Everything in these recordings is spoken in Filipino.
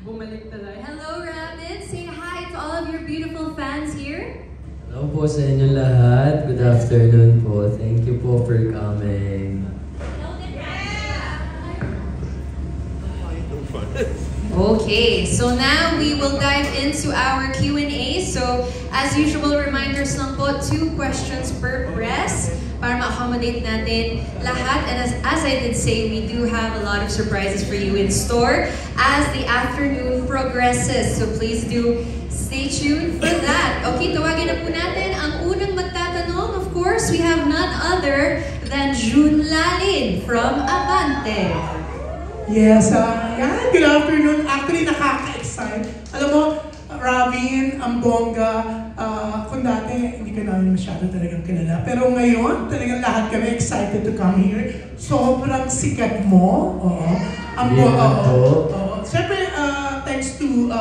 Bumalik talaga. Hello, Rabbit. Say hi to all of your beautiful fans here. Hello po sa inyo lahat. Good afternoon po. Thank you po for coming. Okay, so now we will dive into our Q&A. So, as usual, reminders lang po, 2 questions per press para ma-accommodate natin lahat. And as I did say, we do have a lot of surprises for you in store as the afternoon progresses. So please do stay tuned for that. Okay, tawagin na po natin ang unang magtatanong. Of course, we have none other than June Lalin from Abante. Yes, yan. Good afternoon. Actually, nakaka-excite. Alam mo, Robin, ang bongga, kung dati, hindi ka namin masyado talagang kilala. Pero ngayon, talagang lahat kami excited to come here. Sobrang sikat mo. Oo. Ang bongga. Oo. Siyempre, thanks to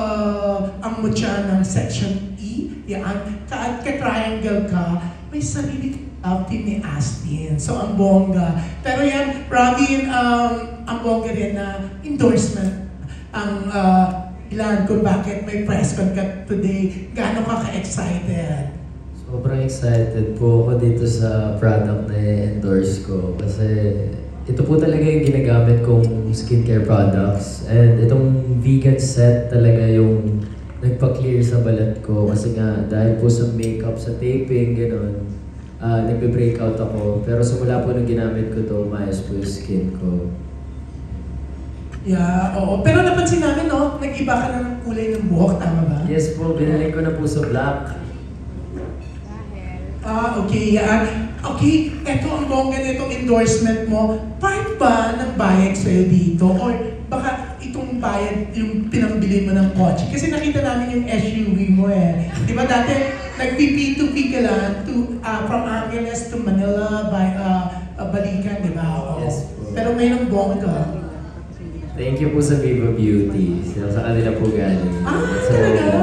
ang mutya ng Section E, yan, ka-triangle ka, may sarili team ni Astin. So, ang bongga. Pero yan, Robin, ang bongga rin na endorsement ang ilan kung bakit may press con ka today. Gaano ka ka-excited? Sobrang excited po ako dito sa product na i-endorse ko kasi ito po talaga yung ginagamit kong skincare products. And itong vegan set talaga yung nagpa-clear sa balat ko kasi nga dahil po sa makeup, sa taping, gano'n. Nagbe-breakout ako. Pero simula po nung ginamit ko to, maayos po yung skin ko. Yeah, oo. Pero napansin namin, no? Nag-iba ka na ng kulay ng buhok, tama ba? Yes po, binalik ko na po sa black. Okay, yan. Okay, eto ang bongga nitong endorsement mo. Part ba ng bayad sa'yo dito? Or baka itong bayad yung pinambili mo ng kotse? Kasi nakita namin yung SUV mo eh. Di ba dati, nag-P2P ka lang from Angeles to Manila by Balikan, di ba? Yes po. Pero mayroong bongga. Thank you po sa Viva Beauty. Sa kanila po galing. Talaga?